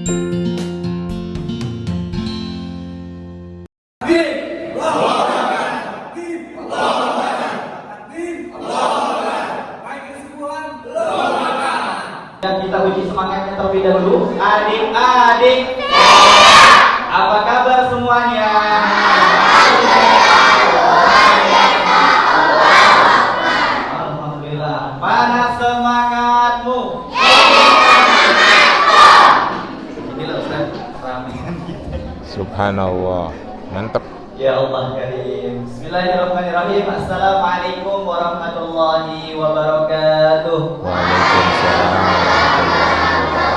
Dan kita uji semangatnya terlebih dahulu. Adik-adik, apa kabar semuanya? Alhamdulillah. Mana semangatmu? Subhanallah, mantap. Ya Allah karim. Bismillahirrahmanirrahim. Assalamualaikum warahmatullahi wabarakatuh. Waalaikumsalam warahmatullahi wabarakatuh.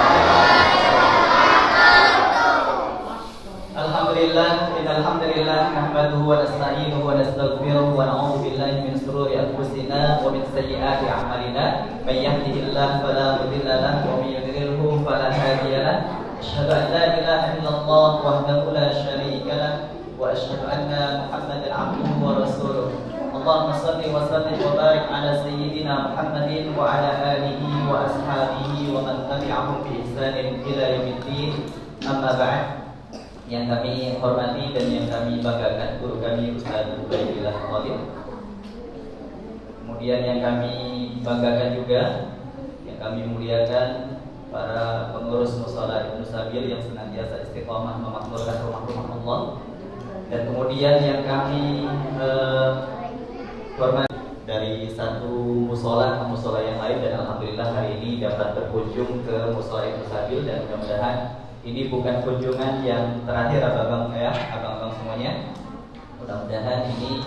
Alhamdulillah, innalhamdulillah nahmaduhu wa nasta'inuhu wa nastaghfiruhu wa na'udzu billahi min shururi anfusina wa min sayyiati a'malina. May yahdihillahu fala mudilla lahu wa may yudlilhu fala hadiya lahu. Asyhadu an la ilaha illallah wahdahu la syarika lahu wa asyhadu anna Muhammadan 'abduhu wa rasuluh. Allahumma shalli wa sallim wa barik ala sayyidina Muhammadin wa ala alihi wa ashabihi wa man tabi'ahum bi ihsanin ila yaumiddin. Amma ba'd. Yang kami hormati dan yang kami banggakan guru kami Ustaz Ubaidillah Khalid. Kemudian yang kami banggakan juga, yang kami muliakan para pengurus Mushola Ibnu Sabil yang senantiasa istiqomah memakmurkan rumah-rumah Allah. Dan kemudian yang kami hormati dari satu musola ke musola yang lain, dan alhamdulillah hari ini dapat berkunjung ke Mushola Ibnu Sabil, dan mudah-mudahan ini bukan kunjungan yang terakhir abang-abang ya, abang-abang semuanya. Mudah-mudahan ini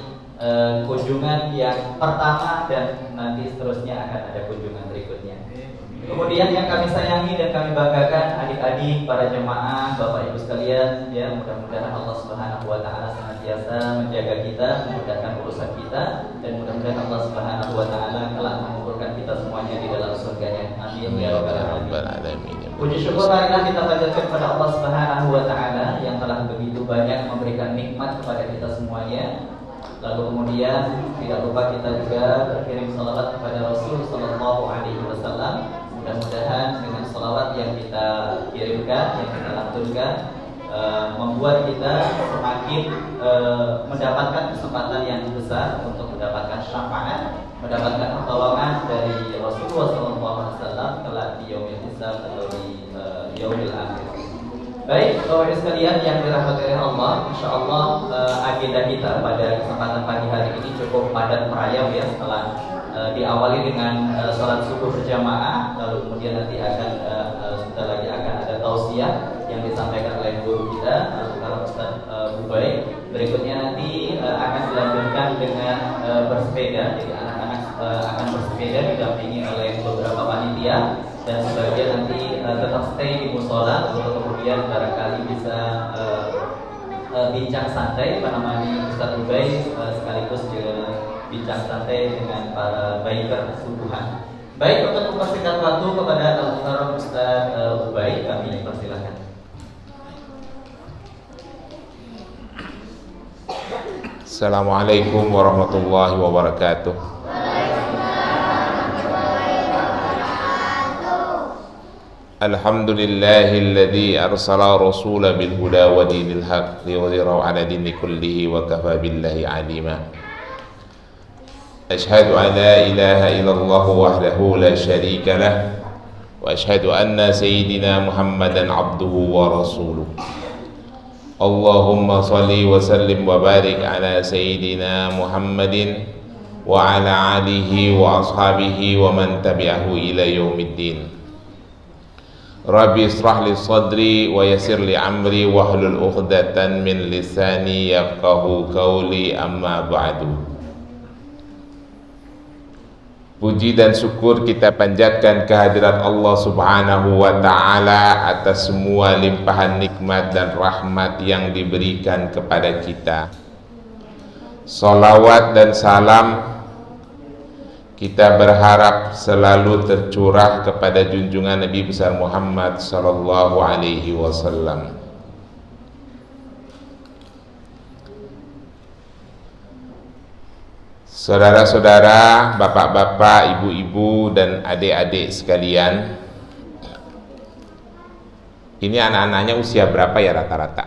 kunjungan yang pertama dan nanti seterusnya akan ada kunjungan berikutnya. Kemudian yang kami sayangi dan kami banggakan adik-adik, para jemaah, Bapak Ibu sekalian, ya mudah-mudahan Allah Subhanahu wa taala senantiasa menjaga kita, memudahkan urusan kita, dan mudah-mudahan Allah Subhanahu wa taala telah mengumpulkan kita semuanya di dalam surganya. Amin ya rabbal alamin. Puji syukur marilah kita panjatkan kepada Allah Subhanahu wa taala yang telah begitu banyak memberikan nikmat kepada kita semuanya. Lalu kemudian tidak lupa kita juga berkirim salawat kepada Rasul sallallahu alaihi wasallam. Mudah-mudahan dengan salawat yang kita kirimkan, yang kita lantunkan, membuat kita semakin mendapatkan kesempatan yang besar untuk mendapatkan syafaat, mendapatkan pertolongan dari Rasulullah SAW kelak di yaumil hisab atau di yaumil akhir. Baik, Bapak Ibu sekalian yang dirahmati oleh Allah, insyaallah agenda kita pada kesempatan pagi hari ini cukup padat merayap ya, setelah diawali dengan sholat subuh berjamaah, lalu kemudian nanti akan sebentar lagi akan ada tausiah yang disampaikan oleh guru kita Ustaz Bubai. Berikutnya nanti akan dilanjutkan dengan bersepeda, jadi anak-anak akan bersepeda didampingi oleh beberapa panitia, dan sebagian nanti tetap stay di musola untuk kemudian barangkali bisa bincang santai menemani Ustaz Ubai sekaligus juga bincang santai dengan para biker subuhan. Baik, untuk mempersingkat waktu kepada Al-Muhtaram Ustaz Ubai, kami persilakan. Assalamualaikum warahmatullahi wabarakatuh. Alhamdulillahilladzi arsala rasula bil huda wa dinil haq liyudhhirahu 'ala dini kullihi wa kafa billahi 'alima. Ashhadu an la ilaha illallah wahdahu la syarika lah wa ashhadu anna sayyidina Muhammadan 'abduhu wa rasuluh. Allahumma salli wa sallim wa barik ala sayyidina Muhammadin wa ala alihi wa ashabihi wa man tabi'ahu ila yaumiddin. Rabbi israh li sadri wa yassir li amri wahlul 'uqdatan min lisani yafqahu qawli, amma ba'du. Puji dan syukur kita panjatkan kehadirat Allah Subhanahu wa ta'ala atas semua limpahan nikmat dan rahmat yang diberikan kepada kita. Salawat dan salam kita berharap selalu tercurah kepada junjungan Nabi besar Muhammad sallallahu alaihi wasallam. Saudara-saudara, bapak-bapak, ibu-ibu, dan adik-adik sekalian, Ini anak-anaknya usia berapa ya rata-rata?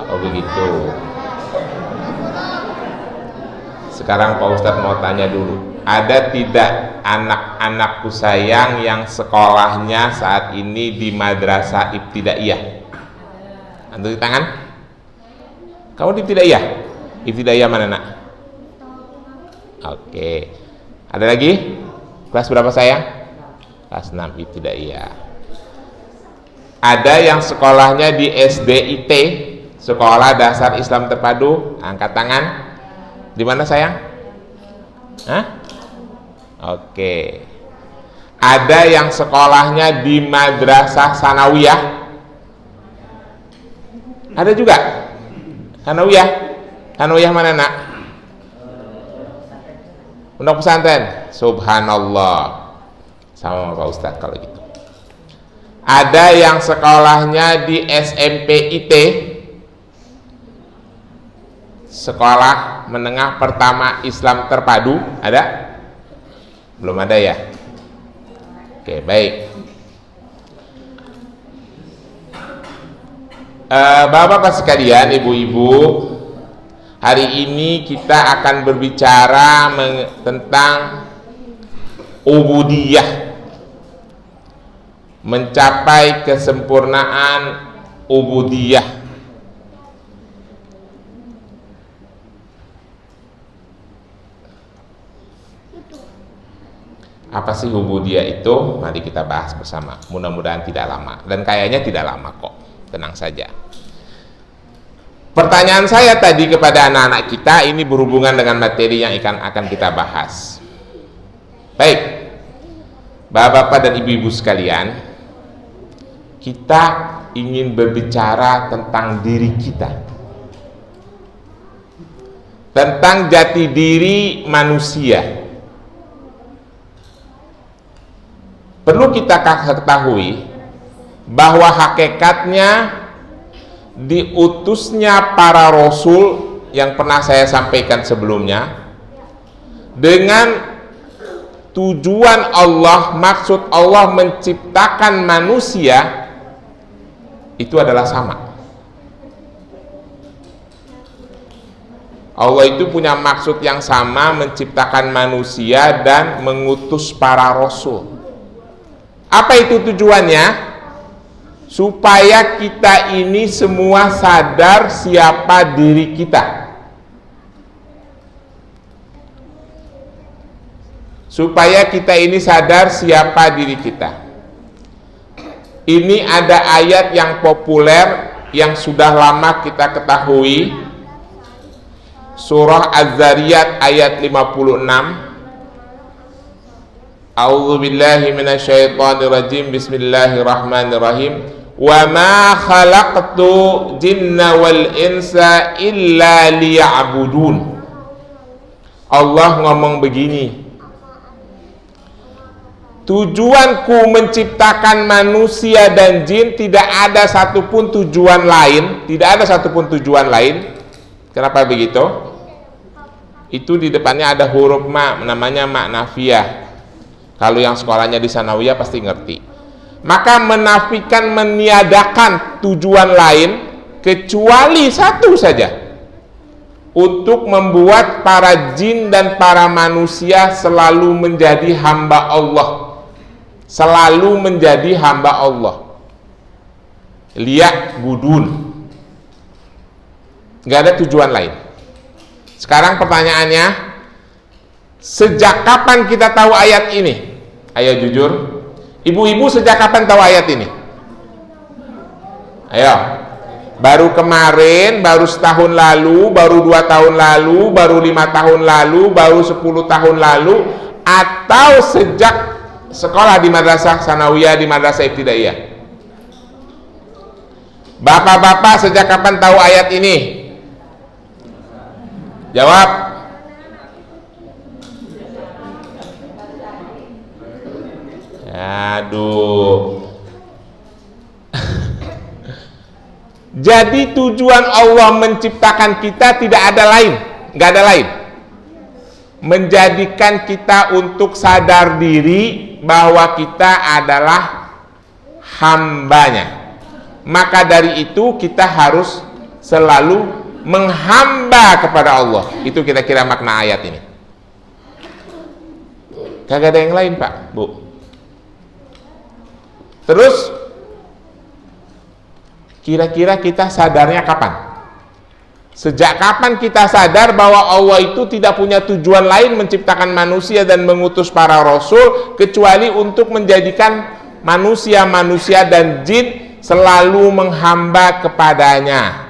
Oh begitu. Sekarang Pak Ustadz mau tanya dulu, ada tidak anak-anakku sayang yang sekolahnya saat ini di madrasah ibtidaiyah? Angkat tangan. Kamu di ibtidaiyah? Ibtidaiyah mana nak? Oke. Ada lagi? Kelas berapa sayang? Kelas 6 ibtidaiyah. Ada yang sekolahnya di SDIT, Sekolah Dasar Islam Terpadu? Angkat tangan. Di mana sayang? Hah? Oke. Ada yang sekolahnya di Madrasah Sanawiyah? Ada juga? Sanawiyah? Sanawiyah mana nak? Pondok pesantren? Subhanallah. Sama Pak Ustadz kalau gitu. Ada yang sekolahnya di SMPIT, Sekolah Menengah Pertama Islam Terpadu? Ada? Belum ada ya? Oke, baik. Bapak-bapak sekalian, ibu-ibu, hari ini kita akan berbicara tentang ubudiyah, mencapai kesempurnaan ubudiyah. Apa sih ubudiyah itu? Mari kita bahas bersama. Mudah-mudahan tidak lama, dan kayaknya tidak lama kok. Tenang saja. Pertanyaan saya tadi kepada anak-anak kita ini berhubungan dengan materi yang akan kita bahas. Baik, bapak-bapak dan ibu-ibu sekalian, kita ingin berbicara tentang diri kita, tentang jati diri manusia. Perlu kita ketahui bahwa hakikatnya diutusnya para rasul yang pernah saya sampaikan sebelumnya dengan tujuan Allah, maksud Allah menciptakan manusia itu adalah sama. Allah itu punya maksud yang sama, menciptakan manusia dan mengutus para rasul. Apa itu tujuannya? Supaya kita ini semua sadar siapa diri kita. Supaya kita ini sadar siapa diri kita. Ini ada ayat yang populer yang sudah lama kita ketahui. Surah Az-Zariyat ayat 56. A'udzu billahi minasyaitonir rajim. Bismillahirrahmanirrahim. Wa ma khalaqtu jinna wal insa illa liya'budun. Allah ngomong begini, tujuanku menciptakan manusia dan jin tidak ada satupun tujuan lain, tidak ada satupun tujuan lain. Kenapa begitu? Itu di depannya ada huruf ma, namanya ma nafiyah. Kalau yang sekolahnya di Sanawiyah pasti ngerti. Maka menafikan, meniadakan tujuan lain kecuali satu saja, untuk membuat para jin dan para manusia selalu menjadi hamba Allah, selalu menjadi hamba Allah. Lihat budun, nggak ada tujuan lain. Sekarang pertanyaannya, sejak kapan kita tahu ayat ini? Ayo jujur, ibu-ibu sejak kapan tahu ayat ini? Ayo, baru kemarin, baru setahun lalu, baru 2 tahun lalu, baru 5 tahun lalu, baru 10 tahun lalu, atau sejak sekolah di Madrasah Sanawiyah, di Madrasah Ibtidaiyah? Bapak-bapak sejak kapan tahu ayat ini? Jawab. Aduh. Jadi tujuan Allah menciptakan kita tidak ada lain, nggak ada lain. menjadikan kita untuk sadar diri bahwa kita adalah hambanya. Maka dari itu kita harus selalu menghamba kepada Allah. Itu kira-kira makna ayat ini. Kagak ada yang lain, Pak, Bu. Terus kira-kira kita sadarnya kapan? Sejak kapan kita sadar bahwa Allah itu tidak punya tujuan lain menciptakan manusia dan mengutus para rasul kecuali untuk menjadikan manusia-manusia dan jin selalu menghamba kepadanya?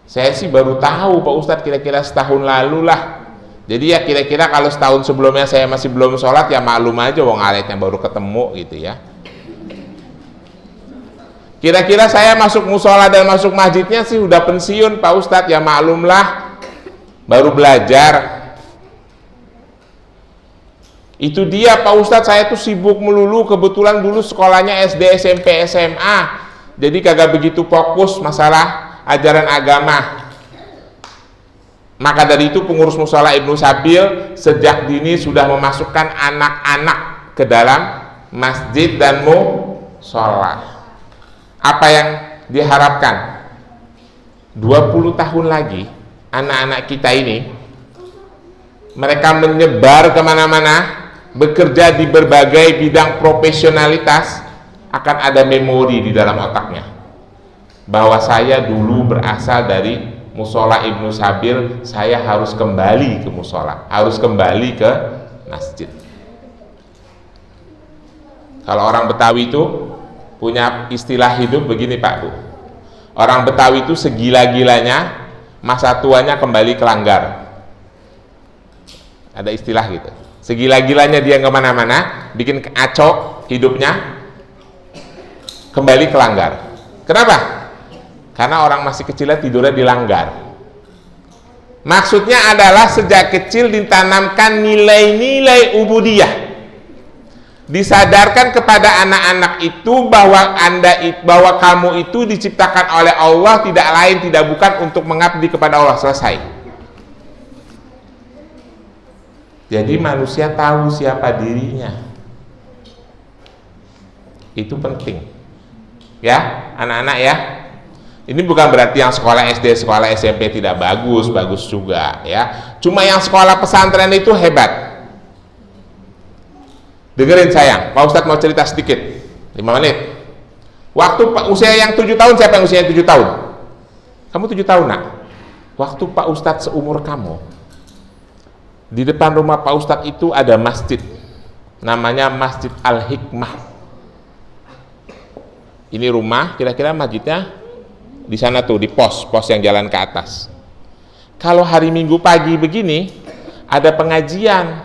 Saya sih baru tahu, Pak Ustadz, kira-kira setahun lalu lah. Jadi ya kira-kira kalau setahun sebelumnya saya masih belum sholat, ya maklum aja, wong aletnya baru ketemu gitu ya. Kira-kira saya masuk musola dan masuk masjidnya sih udah pensiun, Pak Ustadz, ya maklumlah, baru belajar. Itu dia, Pak Ustadz, saya tuh sibuk melulu, kebetulan dulu sekolahnya SD, SMP, SMA, jadi kagak begitu fokus masalah ajaran agama. Maka dari itu pengurus musola Ibnu Sabil sejak dini sudah memasukkan anak-anak ke dalam masjid dan musola. Apa yang diharapkan? 20 tahun lagi anak-anak kita ini mereka menyebar kemana-mana, bekerja di berbagai bidang profesionalitas, akan ada memori di dalam otaknya bahwa saya dulu berasal dari musola Ibnu Sabil, saya harus kembali ke musola, harus kembali ke masjid. Kalau orang Betawi itu punya istilah hidup begini, Pak Bu. Orang Betawi itu segila-gilanya masa tuanya kembali ke Langgar. Ada istilah gitu. Segila-gilanya dia kemana-mana, bikin acok hidupnya, kembali ke Langgar. Kenapa? Karena orang masih kecilnya tidurnya di langgar. Maksudnya adalah sejak kecil ditanamkan nilai-nilai ubudiyah. Disadarkan kepada anak-anak itu bahwa kamu itu diciptakan oleh Allah, tidak lain tidak bukan untuk mengabdi kepada Allah. Selesai. Jadi manusia tahu siapa dirinya. Itu penting. Ya, anak-anak ya. Ini bukan berarti yang sekolah SD, sekolah SMP tidak bagus, bagus juga ya. Cuma yang sekolah pesantren itu hebat. Dengerin sayang, Pak Ustadz mau cerita sedikit, 5 menit. Waktu usia yang 7 tahun, siapa yang usianya 7 tahun? Kamu 7 tahun, nak? Waktu Pak Ustadz seumur kamu, di depan rumah Pak Ustadz itu ada masjid, namanya Masjid Al-Hikmah. Ini rumah, kira-kira masjidnya di sana tuh, di pos yang jalan ke atas. Kalau hari Minggu pagi begini ada pengajian,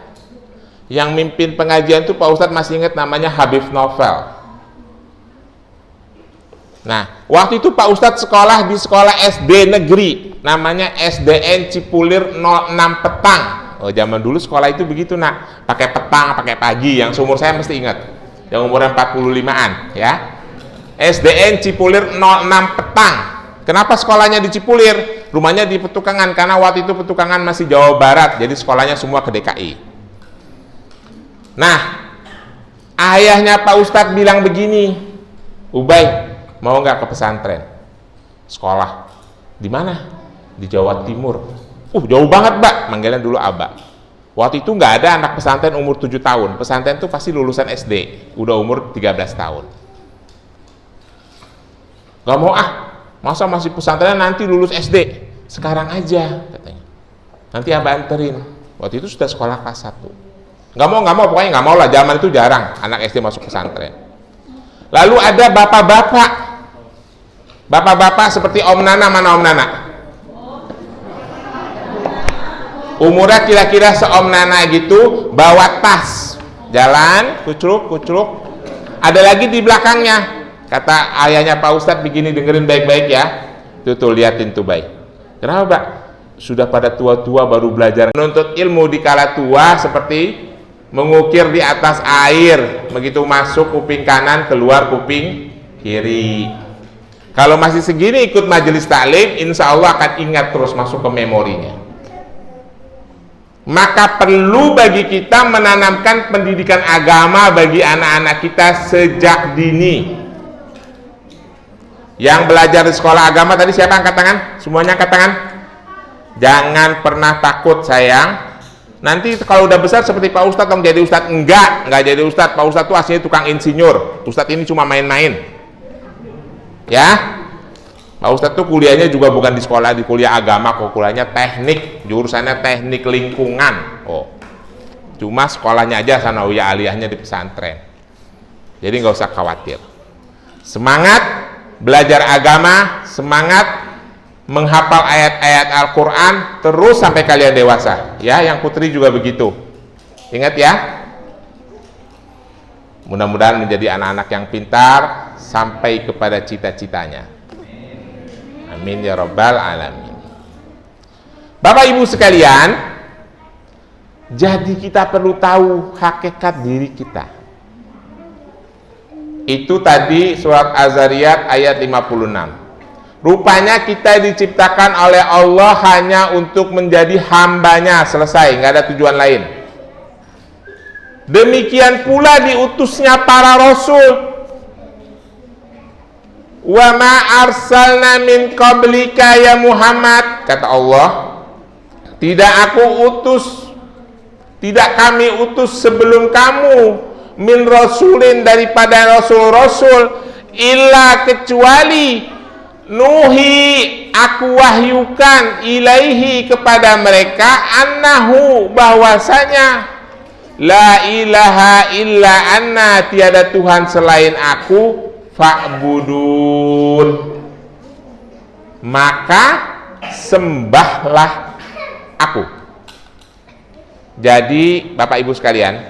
yang mimpin pengajian tuh Pak Ustadz masih ingat namanya Habib Novel. Nah, waktu itu Pak Ustadz sekolah di sekolah SD negeri, namanya SDN Cipulir 06 Petang. Oh, zaman dulu sekolah itu begitu, nak, pakai petang, pakai pagi. Yang seumur saya mesti ingat, yang umurnya 45-an ya. SDN Cipulir 06 Petang. Kenapa sekolahnya di Cipulir? Rumahnya di Petukangan, karena waktu itu Petukangan masih Jawa Barat, jadi sekolahnya semua ke DKI. Nah, ayahnya Pak Ustadz bilang begini, Ubay, mau nggak ke pesantren? Sekolah. Di mana? Di Jawa Timur. Jauh banget, Mbak. Manggilnya dulu Abah. Waktu itu nggak ada anak pesantren umur 7 tahun. Pesantren itu pasti lulusan SD, udah umur 13 tahun. Gak mau masa masih pesantren nanti lulus SD, sekarang aja katanya, nanti Abah anterin. Waktu itu sudah sekolah kelas 1. Nggak mau, pokoknya nggak mau lah, zaman itu jarang anak SD masuk pesantren. Lalu ada bapak-bapak seperti Om Nana. Mana Om Nana? Umurnya kira-kira se-Om Nana gitu, bawa tas, jalan kucruk, ada lagi di belakangnya. Kata ayahnya Pak Ustadz begini, dengerin baik-baik ya. Tuh liatin tuh baik. Kenapa, Pak? Sudah pada tua-tua baru belajar menuntut ilmu di kala tua, seperti mengukir di atas air. Begitu masuk kuping kanan, keluar kuping kiri. Kalau masih segini ikut majelis taklim, insya Allah akan ingat terus, masuk ke memorinya. Maka perlu bagi kita menanamkan pendidikan agama bagi anak-anak kita sejak dini. Yang belajar di sekolah agama tadi siapa angkat tangan? Semuanya angkat tangan. Jangan pernah takut sayang. Nanti kalau udah besar seperti Pak Ustadz dong jadi Ustadz. Enggak jadi Ustadz. Pak Ustadz itu aslinya tukang insinyur. Ustadz ini cuma main-main. Ya, Pak Ustadz tuh kuliahnya juga bukan di sekolah, di kuliah agama kok, kuliahnya teknik, jurusannya teknik lingkungan. Oh, cuma sekolahnya aja sanawiyah aliyahnya di pesantren. Jadi nggak usah khawatir. Semangat belajar agama, semangat menghafal ayat-ayat Al-Quran terus sampai kalian dewasa. Ya, yang putri juga begitu. Ingat ya. Mudah-mudahan menjadi anak-anak yang pintar sampai kepada cita-citanya. Amin ya rabbal alamin. Bapak Ibu sekalian, jadi kita perlu tahu hakikat diri kita. Itu tadi surat Az-Zariyat ayat 56. Rupanya kita diciptakan oleh Allah hanya untuk menjadi hambanya, selesai, nggak ada tujuan lain. Demikian pula diutusnya para rasul. Wa ma arsalna min qablika ya Muhammad, kata Allah, tidak kami utus sebelum kamu min rasulin, daripada rasul-rasul, illa kecuali nuhi, aku wahyukan, ilaihi, kepada mereka, annahu, bahwasanya, la ilaha illa anna, tiada Tuhan selain aku, fa'budun, maka sembahlah aku. Jadi Bapak Ibu sekalian,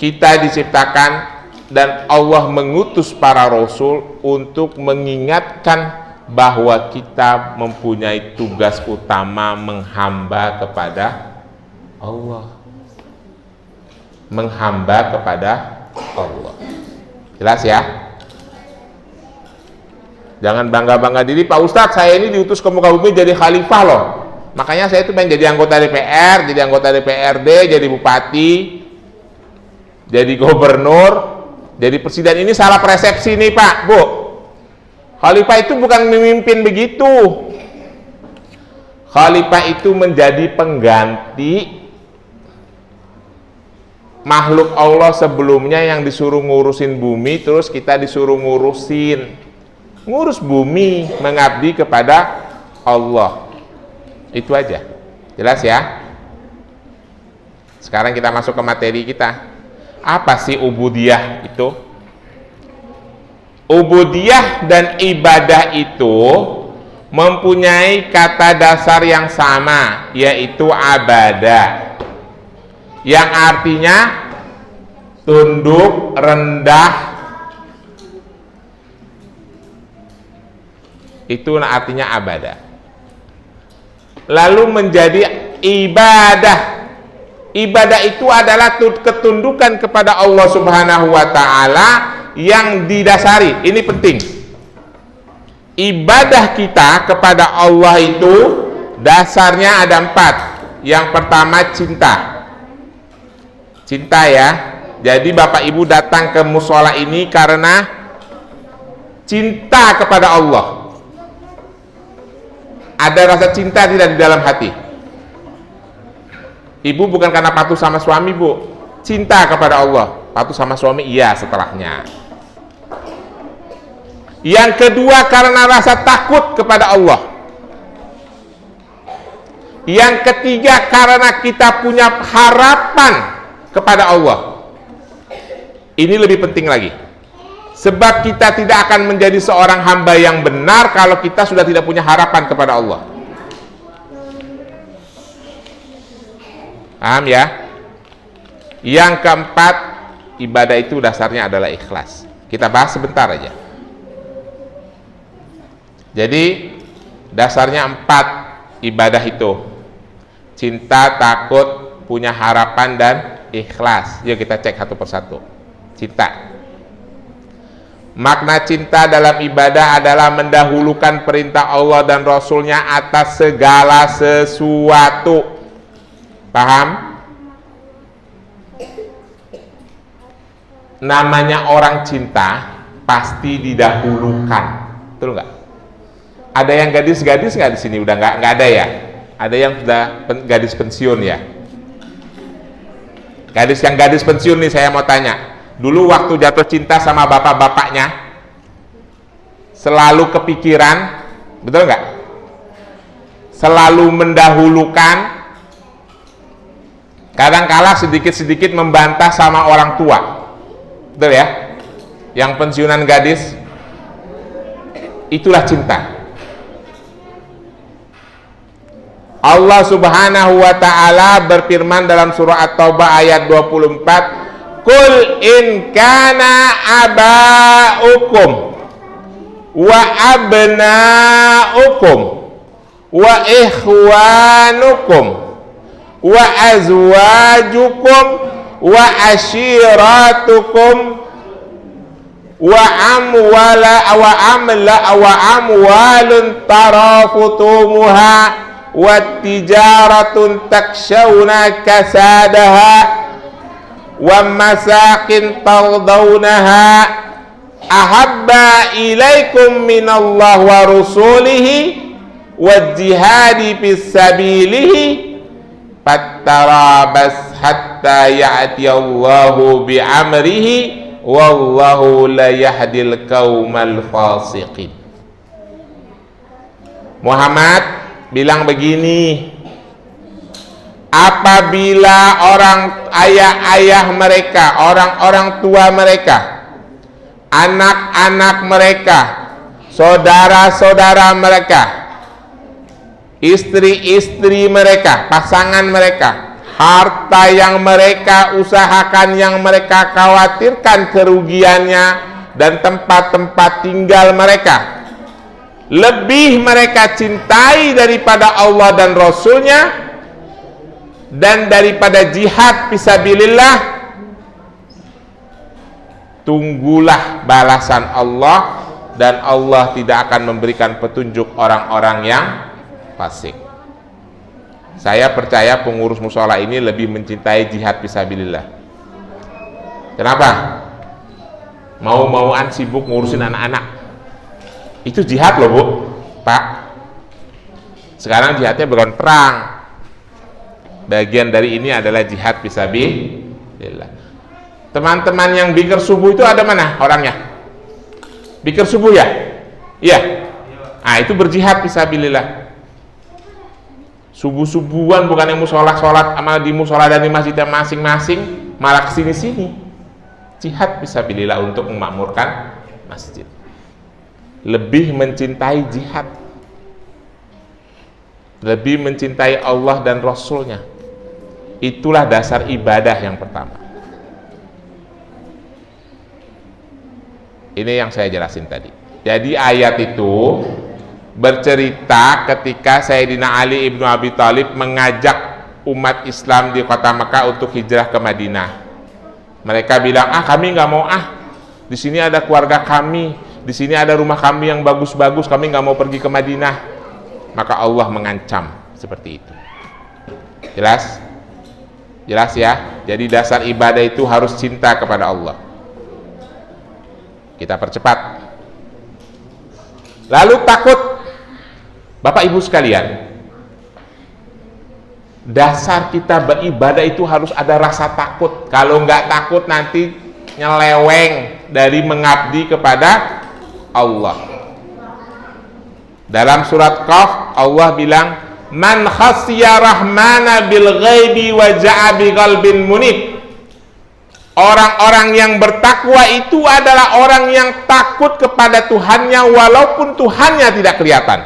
kita diciptakan dan Allah mengutus para rasul untuk mengingatkan bahwa kita mempunyai tugas utama menghamba kepada Allah. Menghamba kepada Allah. Jelas ya? Jangan bangga-bangga diri, Pak Ustadz saya ini diutus ke muka bumi jadi khalifah loh. Makanya saya itu pengen jadi anggota DPR, jadi anggota DPRD, jadi bupati, jadi gubernur, jadi presiden. Ini salah persepsi nih Pak, Bu. Khalifah itu bukan memimpin begitu. Khalifah itu menjadi pengganti makhluk Allah sebelumnya yang disuruh ngurusin bumi, terus kita disuruh ngurus bumi, mengabdi kepada Allah. Itu aja. Jelas ya? Sekarang kita masuk ke materi kita. Apa sih ubudiyah itu? Ubudiyah dan ibadah itu mempunyai kata dasar yang sama, yaitu abadah, yang artinya tunduk, rendah. Itu artinya abadah. Lalu menjadi ibadah. Ibadah itu adalah ketundukan kepada Allah Subhanahu wa ta'ala yang didasari, ini penting, ibadah kita kepada Allah itu dasarnya ada 4. Yang pertama cinta ya. Jadi Bapak Ibu datang ke mushola ini karena cinta kepada Allah. Ada rasa cinta tidak di dalam hati? Ibu bukan karena patuh sama suami, Bu. Cinta kepada Allah. Patuh sama suami iya setelahnya. Yang kedua karena rasa takut kepada Allah. Yang ketiga karena kita punya harapan kepada Allah. Ini lebih penting lagi. Sebab kita tidak akan menjadi seorang hamba yang benar kalau kita sudah tidak punya harapan kepada Allah. Paham ya? Yang keempat, ibadah itu dasarnya adalah ikhlas. Kita bahas sebentar aja. Jadi dasarnya 4 ibadah itu: cinta, takut, punya harapan, dan ikhlas. Yuk kita cek satu persatu. Cinta. Makna cinta dalam ibadah adalah mendahulukan perintah Allah dan Rasulnya atas segala sesuatu. Paham? Namanya orang cinta pasti didahulukan, betul nggak? Ada yang gadis-gadis nggak di sini? Udah nggak ada ya? Ada yang sudah gadis pensiun ya? Gadis yang gadis pensiun nih saya mau tanya. Dulu waktu jatuh cinta sama bapak-bapaknya, selalu kepikiran, betul nggak? Selalu mendahulukan, kadang-kala sedikit-sedikit membantah sama orang tua, betul ya? Yang pensiunan gadis, itulah cinta. Allah Subhanahu wa ta'ala berfirman dalam surah At-Taubah ayat 24, Qul in kana aba'ukum wa abna'ukum wa ikhwanukum wa azwajukum wa ashiratukum wa amwalun tarafutumuha wa tijaratun takshawna kasadaha wa masakin tardawnaha ahabba ilaikum minallah wa rusulihi wa jihadi fisabilihi fattarabas hatta ya'tiyallahu bi'amrihi wallahu la yahdil qaumal fasiqin. Muhammad bilang begini, apabila orang ayah-ayah mereka, orang-orang tua mereka, anak-anak mereka, saudara-saudara mereka, istri-istri mereka, pasangan mereka, harta yang mereka usahakan, yang mereka khawatirkan kerugiannya, dan tempat-tempat tinggal mereka lebih mereka cintai daripada Allah dan Rasulnya dan daripada jihad fisabilillah, tunggulah balasan Allah, dan Allah tidak akan memberikan petunjuk orang-orang yang fasik. Saya percaya pengurus musola ini lebih mencintai jihad fisabilillah. Kenapa? Mau-mauan sibuk ngurusin anak-anak. Itu jihad loh Bu, Pak. Sekarang jihadnya bukan perang. Bagian dari ini adalah jihad fisabilillah. Teman-teman yang bikir subuh itu ada mana orangnya? Bikir subuh ya? Iya. Nah, itu berjihad fisabilillah. Subuh-subuhan, bukan yang musola sholat sama di musola dan di masjidnya masing-masing, malah kesini-sini. Jihad fisabilillah untuk memakmurkan masjid. Lebih mencintai jihad, lebih mencintai Allah dan Rasulnya. Itulah dasar ibadah yang pertama. Ini yang saya jelasin tadi. Jadi ayat itu bercerita ketika Sayyidina Ali ibnu Abi Thalib mengajak umat Islam di kota Mekah untuk hijrah ke Madinah. Mereka bilang, kami nggak mau, di sini ada keluarga kami, di sini ada rumah kami yang bagus-bagus, kami nggak mau pergi ke Madinah. Maka Allah mengancam seperti itu. Jelas? Jelas ya? Jadi dasar ibadah itu harus cinta kepada Allah. Kita percepat. Lalu takut. Bapak Ibu sekalian, dasar kita beribadah itu harus ada rasa takut. Kalau nggak takut nanti nyeleweng dari mengabdi kepada Allah. Dalam surat Qaf Allah bilang, man khasya rahmana bil ghaibi wa ja'a bi qalbin munib. Orang-orang yang bertakwa itu adalah orang yang takut kepada Tuhannya walaupun Tuhannya tidak kelihatan.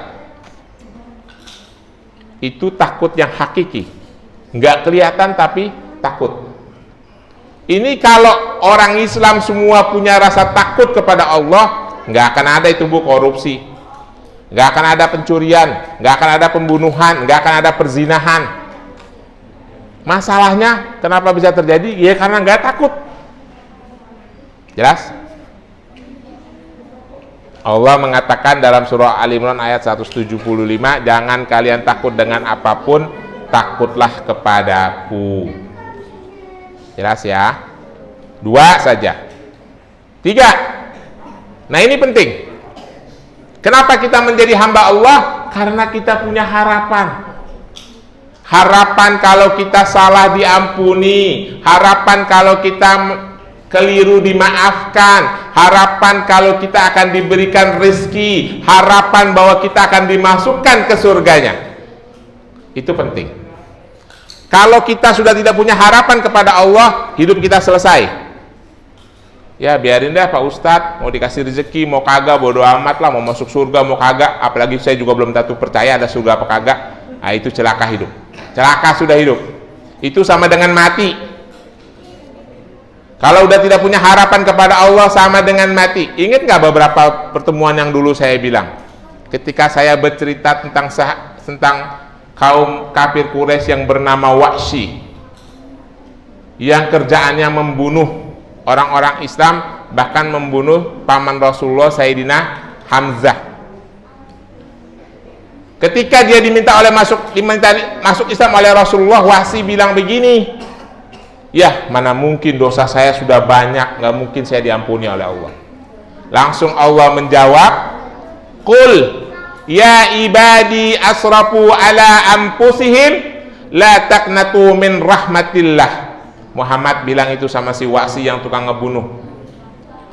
Itu takut yang hakiki, nggak kelihatan tapi takut. Ini kalau orang Islam semua punya rasa takut kepada Allah, nggak akan ada itu Bu korupsi, nggak akan ada pencurian, nggak akan ada pembunuhan, nggak akan ada perzinahan. Masalahnya kenapa bisa terjadi? Ya karena nggak takut. Jelas? Allah mengatakan dalam surah Al-Imran ayat 175, jangan kalian takut dengan apapun, takutlah kepadaku. Jelas ya? 2 saja. 3. Nah ini penting. Kenapa kita menjadi hamba Allah? Karena kita punya harapan. Harapan kalau kita salah diampuni, harapan kalau kita keliru dimaafkan, harapan kalau kita akan diberikan rezeki, harapan bahwa kita akan dimasukkan ke surganya. Itu penting. Kalau kita sudah tidak punya harapan kepada Allah, hidup kita selesai. Ya biarin deh Pak Ustadz, mau dikasih rezeki, mau kagak, bodo amat lah, mau masuk surga, mau kagak. Apalagi saya juga belum tentu percaya ada surga apa kagak. Nah itu celaka hidup. Celaka sudah hidup. Itu sama dengan mati. Kalau udah tidak punya harapan kepada Allah sama dengan mati. Ingat nggak beberapa pertemuan yang dulu saya bilang? Ketika saya bercerita tentang kaum kafir Quraisy yang bernama Wahsy, yang kerjaannya membunuh orang-orang Islam, bahkan membunuh paman Rasulullah Sayyidina Hamzah. Ketika dia diminta masuk Islam oleh Rasulullah, Wahsy bilang begini, ya mana mungkin dosa saya sudah banyak, nggak mungkin saya diampuni oleh Allah. Langsung Allah menjawab, Qul ya ibadi asrafu ala anfusihim la taqnatu min rahmatillah. Muhammad bilang itu sama si Wahsy yang tukang ngebunuh,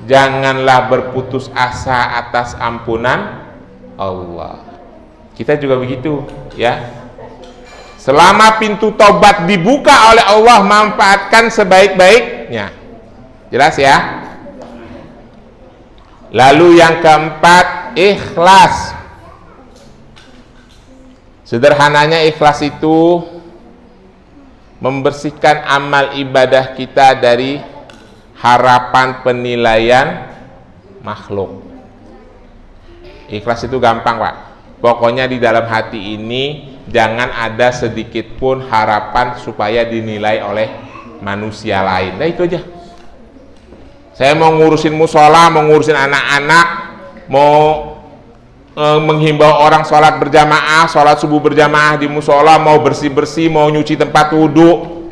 janganlah berputus asa atas ampunan Allah. Kita juga begitu ya. Selama pintu tobat dibuka oleh Allah, manfaatkan sebaik-baiknya. Jelas ya? Lalu yang keempat, ikhlas. Sederhananya ikhlas itu membersihkan amal ibadah kita dari harapan penilaian makhluk. Ikhlas itu gampang Pak. Pokoknya di dalam hati ini jangan ada sedikit pun harapan supaya dinilai oleh manusia lain. Nah itu aja. Saya mau ngurusin musola, mau ngurusin anak-anak, mau menghimbau orang sholat berjamaah, sholat subuh berjamaah di musola, mau bersih-bersih, mau nyuci tempat wudhu.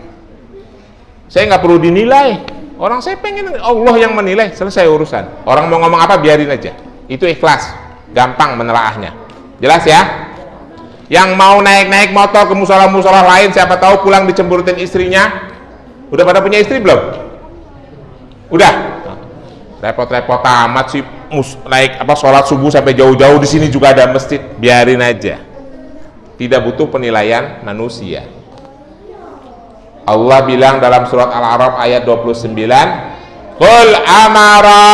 Saya nggak perlu dinilai. Orang saya pengen Allah yang menilai, selesai urusan. Orang mau ngomong apa biarin aja. Itu ikhlas, gampang menelaahnya. Jelas ya? Yang mau naik-naik motor ke musola-musola lain, siapa tahu pulang dicemburutin istrinya. Udah pada punya istri belum? Udah. Repot-repot amat sih naik sholat subuh sampai jauh-jauh, di sini juga ada masjid. Biarin aja. Tidak butuh penilaian manusia. Allah bilang dalam surat Al-A'raf ayat 29, Qul amara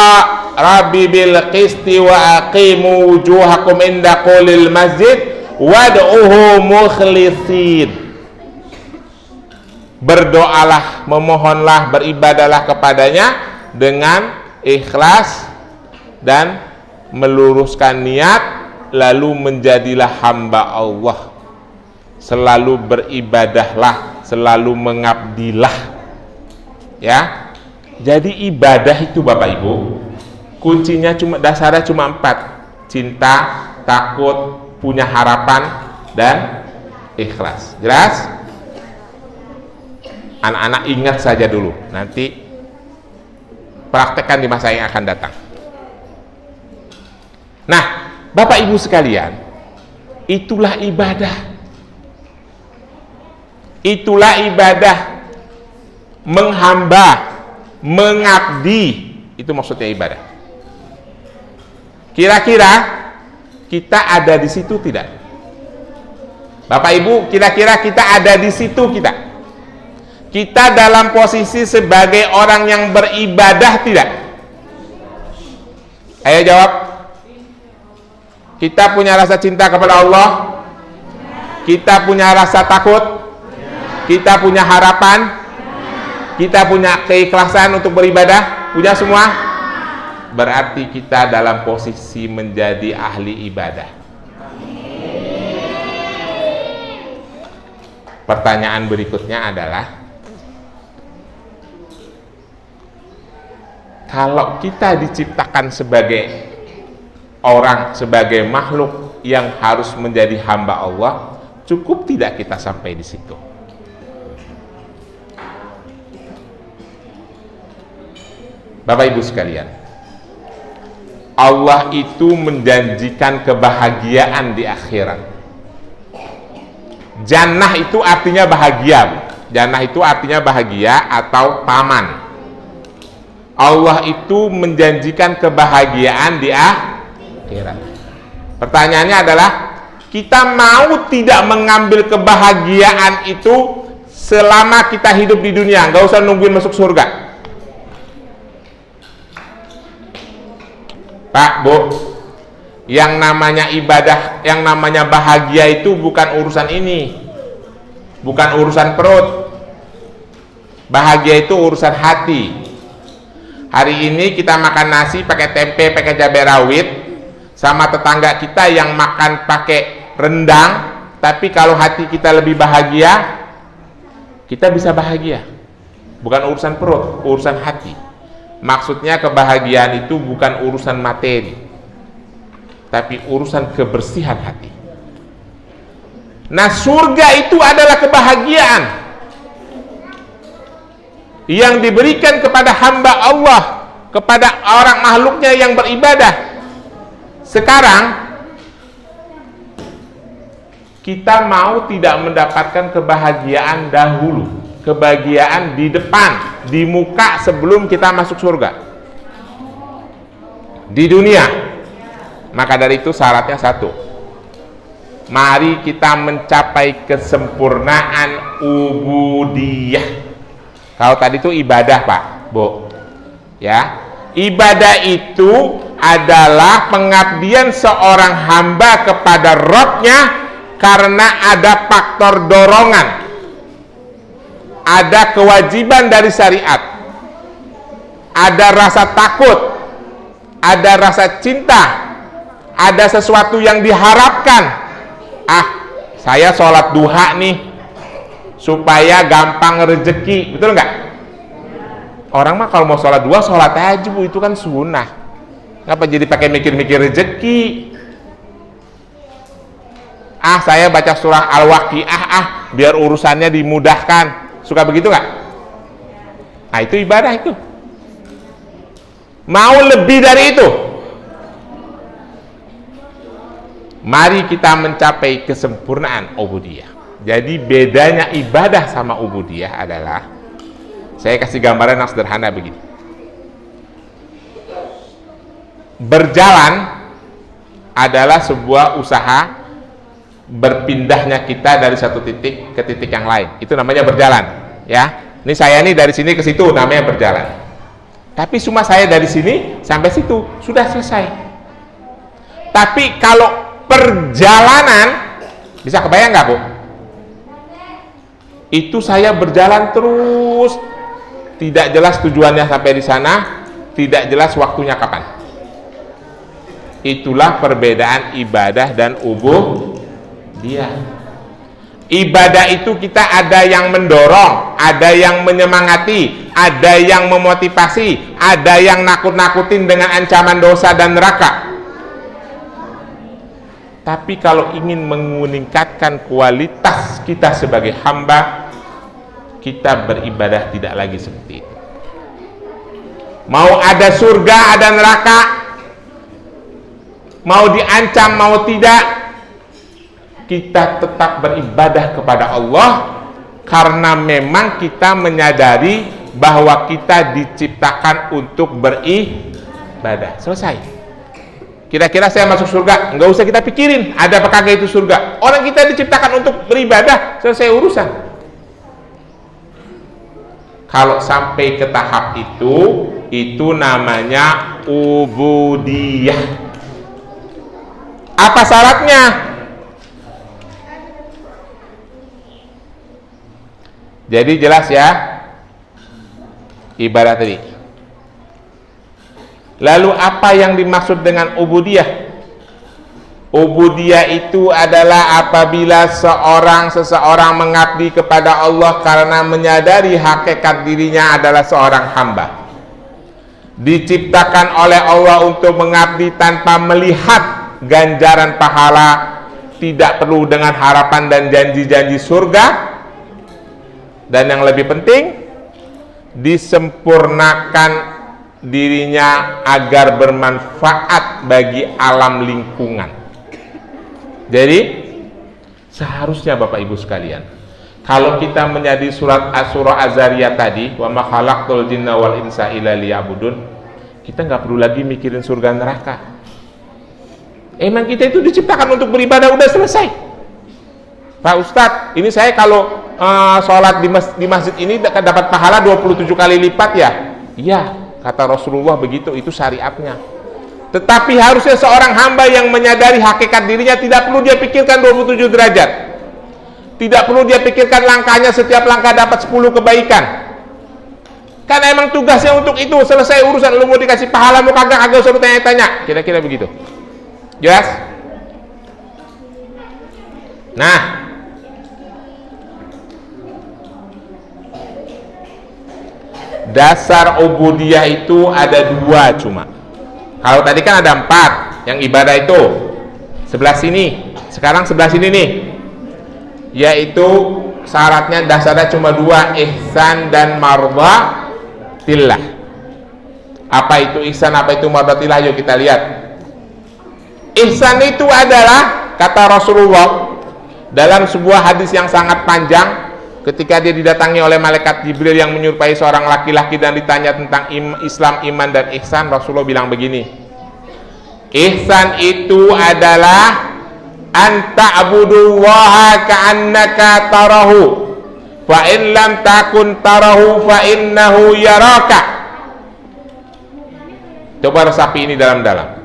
Rabbi bil qisti wa aqimu wujuhakum inda qulil masjid wad'uhu mukhlisin. Berdoalah, memohonlah, beribadalah kepadanya dengan ikhlas dan meluruskan niat, lalu menjadilah hamba Allah. Selalu beribadahlah, selalu mengabdilah. Ya. Jadi ibadah itu Bapak Ibu, kuncinya dasarnya cuma 4. Cinta, takut, punya harapan, dan ikhlas. Jelas? Anak-anak ingat saja dulu, nanti praktekkan di masa yang akan datang. Nah, Bapak Ibu sekalian, itulah ibadah. Itulah ibadah. Menghamba, mengabdi, itu maksudnya ibadah. Kira-kira kita ada di situ tidak? Bapak Ibu, kira-kira kita ada di situ kita? Kita dalam posisi sebagai orang yang beribadah tidak? Ayo jawab. Kita punya rasa cinta kepada Allah? Kita punya rasa takut? Kita punya harapan? Kita punya keikhlasan untuk beribadah? Punya semua? Berarti kita dalam posisi menjadi ahli ibadah. Pertanyaan berikutnya adalah, kalau kita diciptakan sebagai orang sebagai makhluk yang harus menjadi hamba Allah, cukup tidak kita sampai di situ? Bapak Ibu sekalian, Allah itu menjanjikan kebahagiaan di akhirat. Jannah itu artinya bahagia. Jannah itu artinya bahagia atau taman. Allah itu menjanjikan kebahagiaan di akhirat. Pertanyaannya adalah, kita mau tidak mengambil kebahagiaan itu selama kita hidup di dunia, nggak usah nungguin masuk surga. Pak, Bu, yang namanya ibadah, yang namanya bahagia itu bukan urusan ini, bukan urusan perut. Bahagia itu urusan hati. Hari ini kita makan nasi pakai tempe, pakai cabai rawit, sama tetangga kita yang makan pakai rendang, tapi kalau hati kita lebih bahagia, kita bisa bahagia. Bukan urusan perut, urusan hati. Maksudnya kebahagiaan itu bukan urusan materi, tapi urusan kebersihan hati. Nah, surga itu adalah kebahagiaan yang diberikan kepada hamba Allah, kepada orang makhluknya yang beribadah. Sekarang kita mau tidak mendapatkan kebahagiaan dahulu, kebahagiaan di depan, di muka sebelum kita masuk surga di dunia. Maka dari itu syaratnya satu, mari kita mencapai kesempurnaan ubudiyah. Kalau tadi itu ibadah, Pak, Bu, ya, ibadah itu adalah pengabdian seorang hamba kepada Rabb-nya karena ada faktor dorongan, ada kewajiban dari syariat, ada rasa takut, ada rasa cinta, ada sesuatu yang diharapkan. Saya sholat duha nih supaya gampang rezeki, betul nggak? Orang mah kalau mau sholat duha, sholat aja, Bu, itu kan sunnah. Ngapa jadi pakai mikir-mikir rezeki? Saya baca surah Al-Waqiah, biar urusannya dimudahkan. Suka begitu nggak? Nah, itu ibadah itu. Mau lebih dari itu? Mari kita mencapai kesempurnaan ubudiyah. Jadi bedanya ibadah sama ubudiyah adalah, saya kasih gambaran yang sederhana begini. Berjalan adalah sebuah usaha berpindahnya kita dari satu titik ke titik yang lain. Itu namanya berjalan, ya. Ini saya nih dari sini ke situ, namanya berjalan. Tapi cuma saya dari sini sampai situ, sudah selesai. Tapi kalau perjalanan, bisa kebayang nggak, Bu? Itu saya berjalan terus, tidak jelas tujuannya sampai di sana, tidak jelas waktunya kapan. Itulah perbedaan ibadah dan ubudiyah. Ibadah itu kita ada yang mendorong, ada yang menyemangati, ada yang memotivasi, ada yang nakut-nakutin dengan ancaman dosa dan neraka. Tapi kalau ingin meningkatkan kualitas kita sebagai hamba, kita beribadah tidak lagi seperti itu. Mau ada surga, ada neraka, mau diancam, mau tidak, kita tetap beribadah kepada Allah, karena memang kita menyadari bahwa kita diciptakan untuk beribadah. Selesai. Kira-kira saya masuk surga, nggak usah kita pikirin ada apa kagak itu surga. Orang kita diciptakan untuk beribadah, selesai urusan. Kalau sampai ke tahap itu namanya ubudiyah. Apa syaratnya? Jadi jelas ya ibadah tadi. Lalu apa yang dimaksud dengan ubudiyah? Ubudiyah itu adalah apabila seseorang mengabdi kepada Allah karena menyadari hakikat dirinya adalah seorang hamba. diciptakan oleh Allah untuk mengabdi tanpa melihat ganjaran pahala, tidak perlu dengan harapan dan janji-janji surga, dan yang lebih penting, disempurnakan dirinya agar bermanfaat bagi alam lingkungan. Jadi seharusnya Bapak Ibu sekalian, kalau kita menjadi surah Az-Zariyat tadi, wa ma khalaqtul jinna wal insa illa liya'budun, kita nggak perlu lagi mikirin surga neraka. Emang kita itu diciptakan untuk beribadah, udah selesai. Pak Ustadz, ini saya kalau sholat di masjid ini dapat pahala 27 kali lipat ya? Iya, kata Rasulullah begitu, itu syariatnya. Tetapi harusnya seorang hamba yang menyadari hakikat dirinya tidak perlu dia pikirkan 27 derajat. Tidak perlu dia pikirkan langkahnya setiap langkah dapat 10 kebaikan. Karena emang tugasnya untuk itu, selesai urusan. Lu mau dikasih pahala, mau kagak usah lu tanya-tanya. Kira-kira begitu. Jelas? Nah, dasar ubudiyah itu ada 2 cuma. Kalau tadi kan ada 4 yang ibadah itu sebelah sini, sekarang sebelah sini nih, yaitu syaratnya dasarnya cuma 2, ihsan dan mardhatillah. Apa itu ihsan, apa itu mardhatillah? Yuk kita lihat. Ihsan itu adalah, kata Rasulullah dalam sebuah hadis yang sangat panjang, ketika dia didatangi oleh malaikat Jibril yang menyerupai seorang laki-laki dan ditanya tentang Islam, iman, dan ihsan, Rasulullah bilang begini, ihsan itu adalah anta abudullaha ka'annaka tarahu fa in lam takun tarahu fa innahu yaraka. Coba resapi ini dalam-dalam.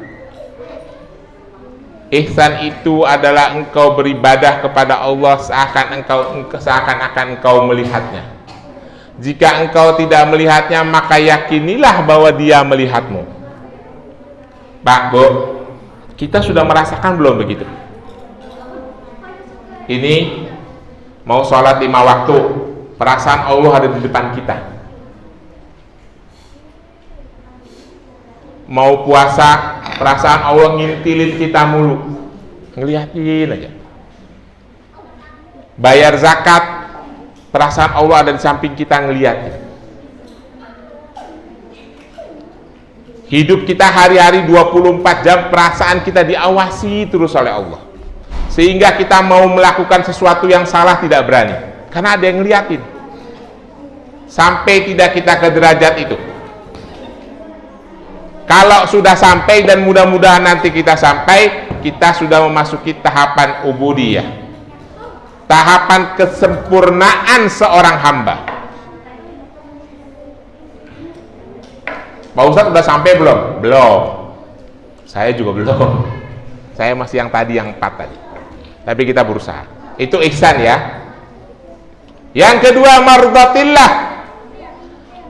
Ihsan itu adalah engkau beribadah kepada Allah seakan-akan engkau melihatnya. Jika engkau tidak melihatnya, maka yakinilah bahwa dia melihatmu. Pak, Bu, kita sudah merasakan belum begitu? Ini mau sholat 5 waktu, perasaan Allah ada di depan kita. Mau puasa, perasaan Allah ngintilin kita mulu, ngeliatin aja. Bayar zakat, perasaan Allah ada di samping kita ngeliatin. Hidup kita hari-hari 24 jam, perasaan kita diawasi terus oleh Allah, sehingga kita mau melakukan sesuatu yang salah tidak berani, karena ada yang ngeliatin. Sampai tidak kita ke derajat itu. Kalau sudah sampai, dan mudah-mudahan nanti kita sampai, kita sudah memasuki tahapan ubudiyah, tahapan kesempurnaan seorang hamba. Pak Ustadz udah sampai belum? Belum. Saya juga belum. Saya masih yang tadi, yang 4 tadi. Tapi kita berusaha. Itu ihsan ya. Yang kedua, mardhatillah.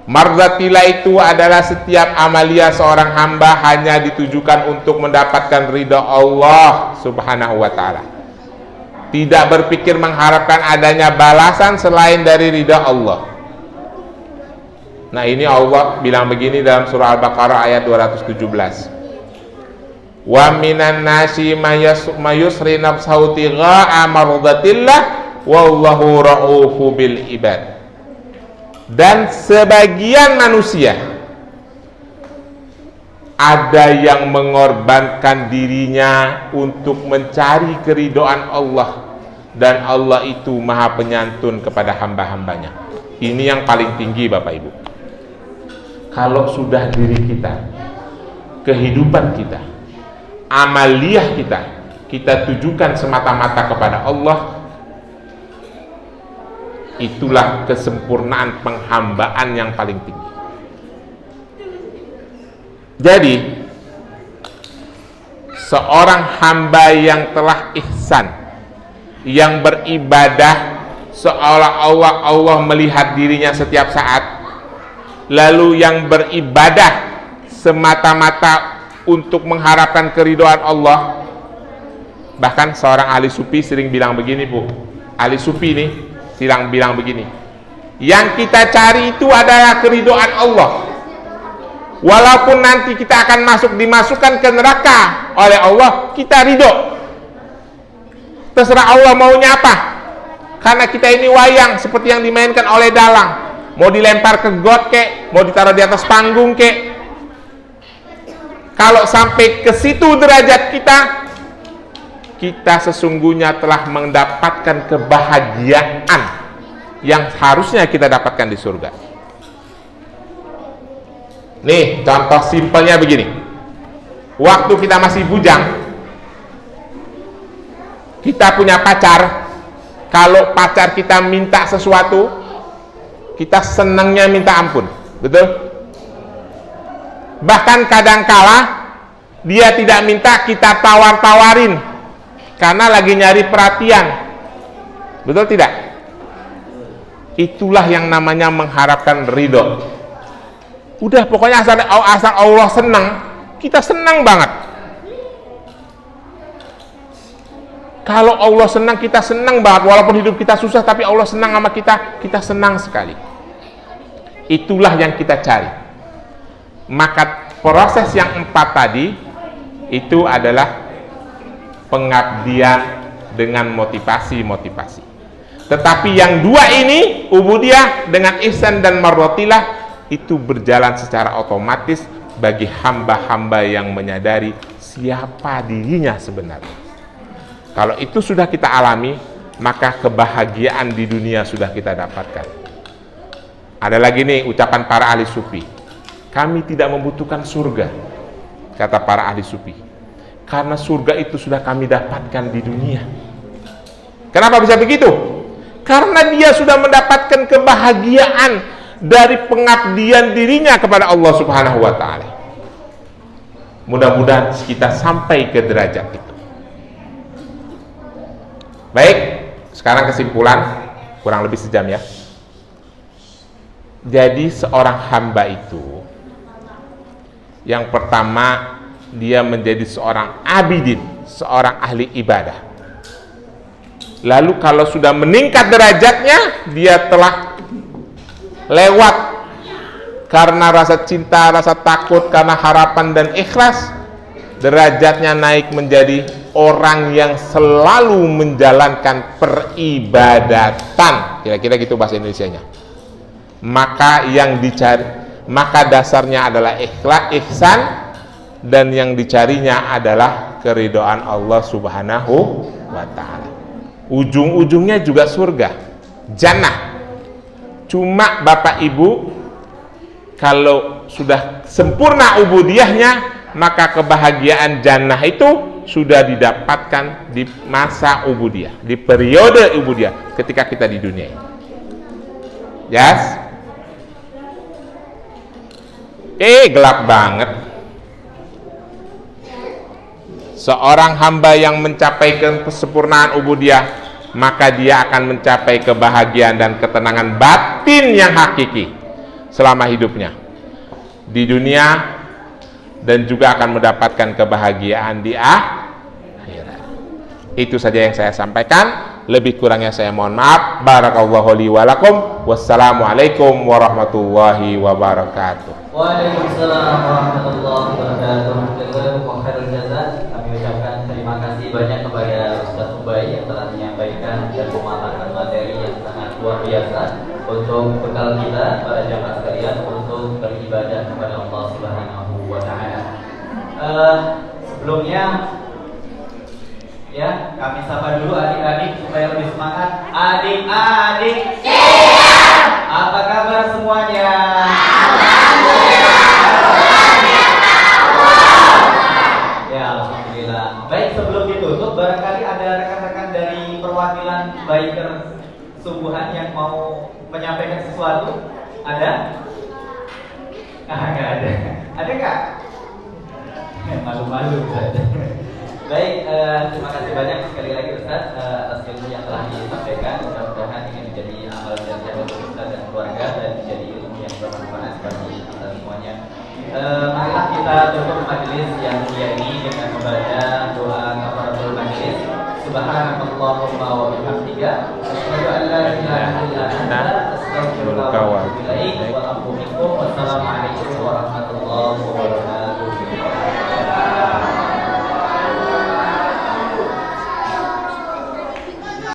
Mardhatillah itu adalah setiap amalia seorang hamba hanya ditujukan untuk mendapatkan ridha Allah Subhanahu wa ta'ala. Tidak berpikir mengharapkan adanya balasan selain dari ridha Allah. Nah, ini Allah bilang begini dalam surah Al-Baqarah ayat 217. Wa minan nasi mayusri nafsahu tigha'a mardhatillah wallahu ra'ufu bil ibad. Dan sebagian manusia ada yang mengorbankan dirinya untuk mencari keridhaan Allah, dan Allah itu maha penyantun kepada hamba-hambanya. Ini yang paling tinggi Bapak Ibu. Kalau sudah diri kita, kehidupan kita, amaliyah kita tujukan semata-mata kepada Allah, itulah kesempurnaan penghambaan yang paling tinggi. Jadi seorang hamba yang telah ihsan, yang beribadah seolah-olah Allah melihat dirinya setiap saat, lalu yang beribadah semata-mata untuk mengharapkan keridhaan Allah. Bahkan seorang ahli sufi sering bilang begini, Bu, ahli sufi nih sering bilang begini, yang kita cari itu adalah keridhaan Allah. walaupun nanti kita akan dimasukkan ke neraka oleh Allah, kita ridho. Terserah Allah maunya apa. Karena kita ini wayang seperti yang dimainkan oleh dalang. Mau dilempar ke got kek, mau ditaruh di atas panggung kek. Kalau sampai ke situ derajat kita sesungguhnya telah mendapatkan kebahagiaan yang harusnya kita dapatkan di surga. Nih, contoh simpelnya begini. Waktu kita masih bujang, kita punya pacar. Kalau pacar kita minta sesuatu, kita senangnya minta ampun. Betul? Bahkan kadangkala dia tidak minta, kita tawar-tawarin karena lagi nyari perhatian. Betul tidak? Itulah yang namanya mengharapkan ridho. Udah, pokoknya asal Allah senang, kita senang banget. Kalau Allah senang, kita senang banget. Walaupun hidup kita susah, tapi Allah senang sama kita senang sekali. Itulah yang kita cari. Maka proses yang 4 tadi itu adalah pengabdian dengan motivasi. Tetapi yang 2 ini, ubudiyah dengan ihsan dan marwatilah, itu berjalan secara otomatis bagi hamba-hamba yang menyadari siapa dirinya sebenarnya. Kalau itu sudah kita alami, maka kebahagiaan di dunia sudah kita dapatkan. Ada lagi nih ucapan para ahli sufi. Kami tidak membutuhkan surga, kata para ahli sufi, karena surga itu sudah kami dapatkan di dunia. Kenapa bisa begitu? Karena dia sudah mendapatkan kebahagiaan dari pengabdian dirinya kepada Allah Subhanahu wa ta'ala. Mudah-mudahan kita sampai ke derajat itu. Baik, sekarang kesimpulan, kurang lebih sejam ya. Jadi seorang hamba itu, yang pertama, dia menjadi seorang abidin, seorang ahli ibadah. Lalu kalau sudah meningkat derajatnya, dia telah lewat karena rasa cinta, rasa takut, karena harapan dan ikhlas, derajatnya naik menjadi orang yang selalu menjalankan peribadatan. Kira-kira gitu bahasa Indonesianya. Maka dasarnya adalah ikhlas, ihsan, dan yang dicarinya adalah keridhaan Allah Subhanahu wa ta'ala. Ujung-ujungnya juga surga, jannah. Cuma Bapak Ibu, kalau sudah sempurna ubudiyahnya, maka kebahagiaan jannah itu sudah didapatkan di masa ubudiyah, di periode ubudiyah ketika kita di dunia ini. Yes? Gelap banget. Seorang hamba yang mencapai kesempurnaan ubudiyah, maka dia akan mencapai kebahagiaan dan ketenangan batin yang hakiki selama hidupnya di dunia, dan juga akan mendapatkan kebahagiaan di akhirat. Itu saja yang saya sampaikan. Lebih kurangnya saya mohon maaf. Barakallahu li wa lakum. Wassalamualaikum warahmatullahi wabarakatuh. Waalaikumsalam warahmatullahi wabarakatuh. Jazakumullahu khairal jazaa. Kami ucapkan terima kasih banyak kepada Ustaz Ubay yang telah menyampaikan dan memaparkan materi yang sangat luar biasa untuk bekal kita para jamaah sekalian untuk beribadah kepada Allah Subhanahu wa ta'ala. Sebelumnya ya, kami sapa dulu adik-adik supaya lebih semangat. Adik-adik, siap. Apa kabar semuanya? Ya, alhamdulillah. Baik, sebelum ditutup, barangkali ada rekan-rekan dari perwakilan biker Subuhan yang mau menyampaikan sesuatu. Ada? Nggak ada. Ada nggak? Malu-malu. Baik, terima kasih banyak sekali lagi Ustaz atas ilmu yang telah disampaikan. Mudah-mudahan ini menjadi amal jariah untuk Ustaz dan keluarga dan menjadi ilmu yang bermanfaat bagi kita semuanya. Marilah kita tutup majelis yang mulia ini dengan membaca doa kafaratul majelis. Subhanallahumma wa bihamdika, asyhadu an la ilaha illa anta, astaghfiruka wa atubu ilaik. Wa assalamualaikum warahmatullahi الله